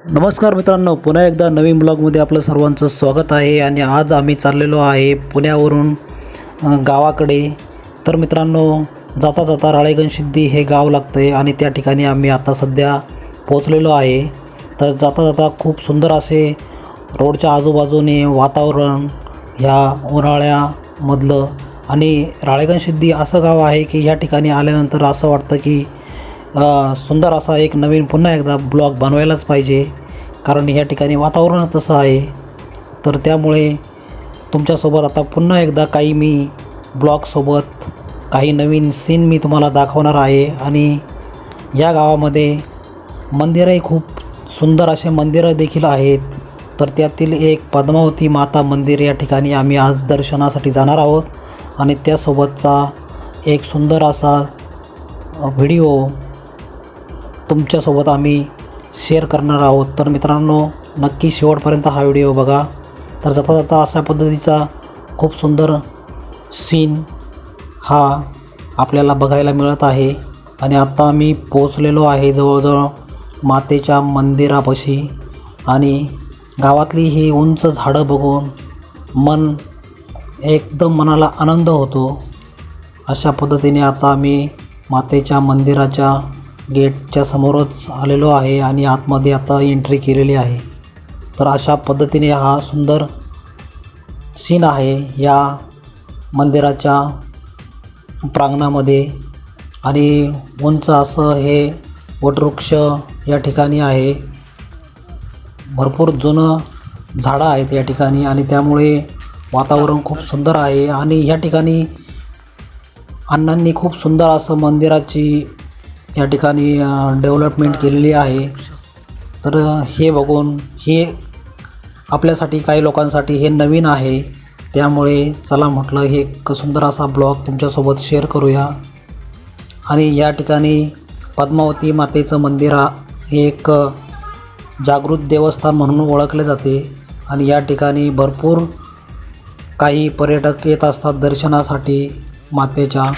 नमस्कार मित्रांनो, पुन्हा एकदा नवीन ब्लॉगमध्ये आपलं सर्वांचं स्वागत आहे. आणि आज आम्ही चाललेलो आहे पुण्यावरून गावाकडे. तर मित्रांनो, जाता जाता राळेगणसिद्धी हे गाव लागतं आहे आणि त्या ठिकाणी आम्ही आता सध्या पोचलेलो आहे. तर जाता जाता खूप सुंदर असे रोडच्या आजूबाजूने वातावरण ह्या उन्हाळ्यामधलं. आणि राळेगणसिद्धी असं गाव आहे की ह्या ठिकाणी आल्यानंतर असं वाटतं की सुंदर असा एक नवीन पुन्हा एकदा ब्लॉग बनवायलाच पाहिजे, कारण या ठिकाणी वातावरण तसं आहे. तर त्यामुळे तुमच्यासोबत आता पुन्हा एकदा काही मी ब्लॉगसोबत काही नवीन सीन मी तुम्हाला दाखवणार आहे. आणि या गावामध्ये मंदिरंही खूप सुंदर असे मंदिरं देखील आहेत. तर त्यातील एक पद्मावती माता मंदिर या ठिकाणी आम्ही आज दर्शनासाठी जाणार आहोत आणि त्यासोबतचा एक सुंदर असा व्हिडिओ तुमच्यासोबत आम्ही शेअर करणार आहोत. तर मित्रांनो, नक्की शेवटपर्यंत हा व्हिडिओ बघा. तर जाता जाता अशा पद्धतीचा खूप सुंदर सीन हा आपल्याला बघायला मिळत आहे. आणि आता आम्ही पोचलेलो आहे जवळजवळ मातेच्या मंदिरापाशी. आणि गावातली ही उंच झाडं बघून मन एकदम मनाला आनंद होतो. अशा पद्धतीने आता आम्ही मातेच्या मंदिराच्या गेटच्या समोरच आलेलो आहे आणि आतमध्ये आता एंट्री केलेली आहे. तर अशा पद्धतीने हा सुंदर सीन आहे या मंदिराच्या प्रांगणामध्ये. आणि उंच असं हे वटवृक्ष या ठिकाणी आहे. भरपूर जुनं झाडं आहेत या ठिकाणी आणि त्यामुळे वातावरण खूप सुंदर आहे. आणि या ठिकाणी अण्णांनी खूप सुंदर असं मंदिराची या ठिकाणी डेव्हलपमेंट केलेली आहे. तर हे बघून हे आपल्यासाठी काही लोकांसाठी हे नवीन आहे. त्यामुळे चला म्हटलं हे एक सुंदर असा ब्लॉग तुमच्यासोबत शेअर करूया. आणि या ठिकाणी पद्मावती मातेचं मंदिर हे एक जागृत देवस्थान म्हणून ओळखले जाते. आणि या ठिकाणी भरपूर काही पर्यटक येत असतात दर्शनासाठी मातेच्या.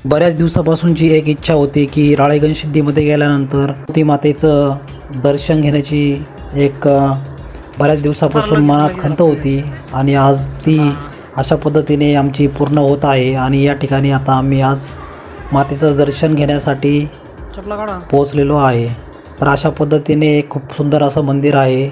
बऱ्याच दिवसापासूनची एक इच्छा होती की राळेगणसिद्धीमध्ये गेल्यानंतर ती मातेचं दर्शन घेण्याची एक बऱ्याच दिवसापासून मनात खंत होती. आणि आज ती अशा पद्धतीने आमची पूर्ण होत आहे. आणि या ठिकाणी आता आम्ही आज मातेचं दर्शन घेण्यासाठी पोहोचलेलो आहे. तर अशा पद्धतीने एक खूप सुंदर असं मंदिर आहे.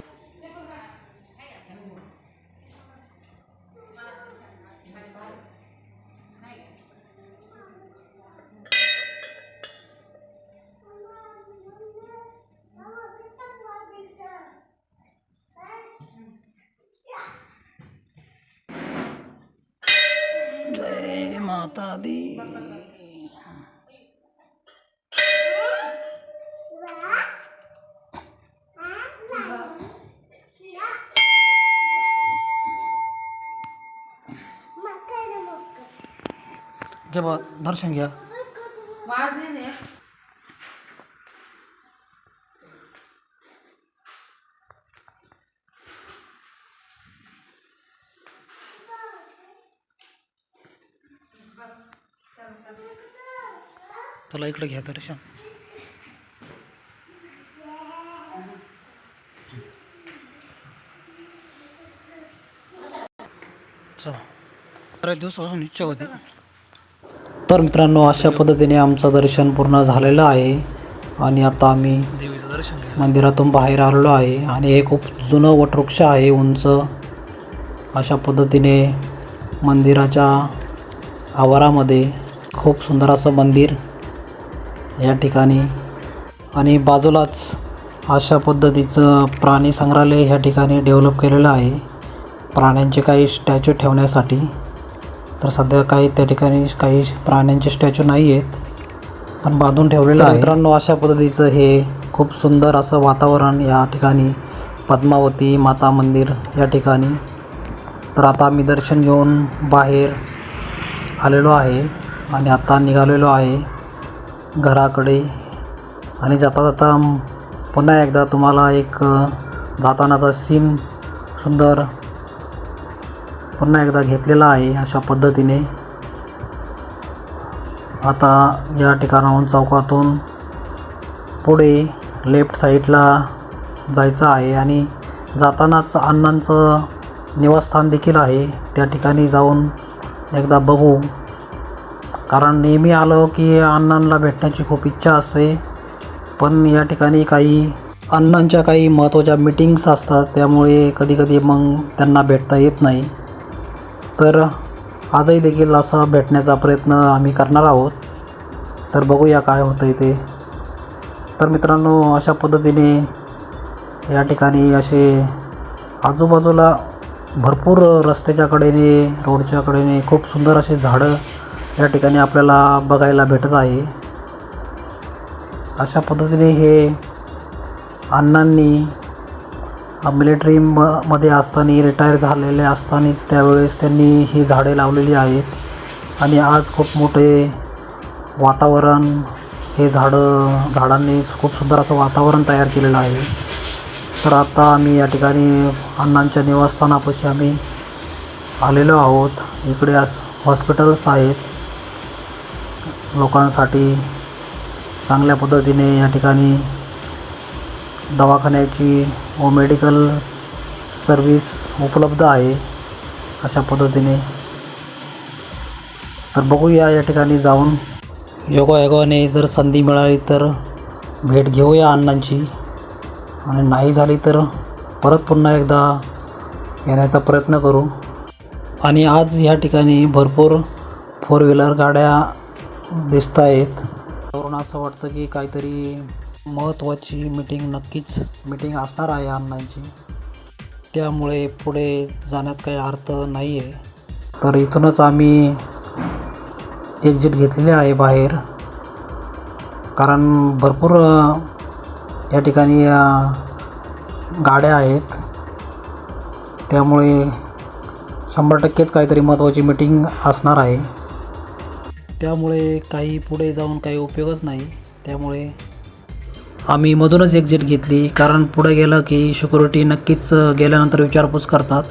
जय माता दी. घ्या बा, दर्शन घ्या. चला इकडे घ्या दर्शन. चला, बऱ्याच दिवसापासून इच्छा होती. तर मित्रांनो, अशा पद्धतीने आमचं दर्शन पूर्ण झालेलं आहे. आणि आता आम्ही मंदिरातून बाहेर आलेलो आहे. आणि हे खूप जुनं वटवृक्ष आहे उंच. अशा पद्धतीने मंदिराच्या आवारामध्ये खूप सुंदर असं मंदिर या ठिकाणी. आणि बाजूलाच अशा पद्धतीचं प्राणी संग्रहालय ह्या ठिकाणी डेव्हलप केलेलं आहे प्राण्यांचे काही स्टॅच्यू ठेवण्यासाठी. तर सध्या काही त्या ठिकाणी काही प्राण्यांचे स्टॅच्यू नाही आहेत, पण बांधून ठेवलेलं आहे. मित्रांनो, अशा पद्धतीचं हे खूप सुंदर असं वातावरण या ठिकाणी पद्मावती माता मंदिर या ठिकाणी. तर आता आम्ही दर्शन घेऊन बाहेर आलेलो आहे आणि आता निघालेलो आहे घराकडे. आणि जाता जाता पुन्हा एकदा तुम्हाला एक जातानाचा सीन सुंदर पुन्हा एकदा घेतलेला आहे. अशा पद्धतीने आता या ठिकाणाहून चौकातून पुढे लेफ्ट साईडला जायचं आहे आणि जातानाच अण्णांचं निवासस्थान देखील आहे, त्या ठिकाणी जाऊन एकदा बघू. कारण नेहमी आलो की अण्णांना भेटण्याची खूप इच्छा असते, पण या ठिकाणी काही अण्णांच्या काही महत्त्वाच्या मीटिंग्स असतात, त्यामुळे कधीकधी मग त्यांना भेटता येत नाही. तर आजही देखील असा भेटण्याचा प्रयत्न आम्ही करणार आहोत. तर बघूया काय होतं आहे ते. तर मित्रांनो, अशा पद्धतीने या ठिकाणी असे आजूबाजूला भरपूर रस्त्याच्या कडेने, रोडच्या कडेने खूप सुंदर असे झाडं या ठिकाणी आपल्याला बघायला भेटत आहे. अशा पद्धतीने हे अण्णांनी मिलिटरीमध्ये असताना, रिटायर झालेले असतानाच त्यावेळेस त्यांनी ही झाडे लावलेली आहेत आणि आज खूप मोठे वातावरण, हे झाडांनी खूप सुंदर असं वातावरण तयार केलेलं आहे. तर आता आम्ही या ठिकाणी अण्णांच्या निवासस्थानापाशी आम्ही आलेलो आहोत. इकडे हॉस्पिटल्स आहेत लोकांसाठी, चांगल्या पद्धतीने या ठिकाणी दवाखान्याची व मेडिकल सर्विस उपलब्ध आहे अशा पद्धतीने. तर बघूया या ठिकाणी जाऊन, योगायोगाने जर संधी मिळाली तर भेट घेऊया अण्णांची, आणि नाही झाली तर परत पुन्हा एकदा येण्याचा प्रयत्न करू. आणि आज या ठिकाणी भरपूर 4 व्हीलर गाड्या दिसत आहेत. त्यावरून असं वाटतं की काहीतरी महत्त्वाची मीटिंग असणार आहे अण्णांची, त्यामुळे पुढे जाण्यात काही अर्थ नाही आहे. तर इथूनच आम्ही एक्झिट घेतलेली आहे बाहेर, कारण भरपूर या ठिकाणी गाड्या आहेत, त्यामुळे 100%च काहीतरी महत्त्वाची मीटिंग असणार आहे. त्यामुळे काही पुढे जाऊन काही उपयोगच नाही. त्यामुळे आम्ही मधूनच एक्झिट घेतली, कारण पुढे गेलं की सिक्युरिटी नक्कीच गेल्यानंतर विचारपूस करतात,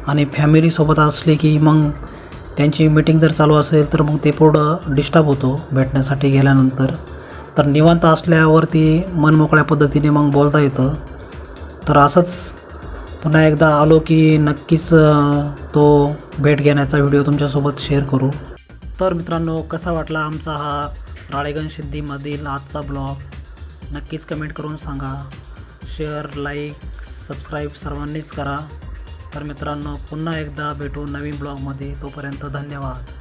आणि फॅमिलीसोबत असली की मग त्यांची मीटिंग जर चालू असेल तर मग ते पुढं डिस्टर्ब होतो भेटण्यासाठी गेल्यानंतर. तर निवांत असल्यावरती मनमोकळ्या पद्धतीने मग बोलता येतं. तर असंच पुन्हा एकदा आलो की नक्कीच तो भेट घेण्याचा व्हिडिओ तुमच्यासोबत शेअर करू. तर मित्रांनो, कसा वाटला आमचा हा राळेगण सिद्धीमधील आजचा ब्लॉग, नक्कीच कमेंट करून सांगा. शेअर, लाईक, सबस्क्राईब सर्वांनीच करा. तर मित्रांनो, पुन्हा एकदा भेटू नवीन ब्लॉगमध्ये. तोपर्यंत धन्यवाद.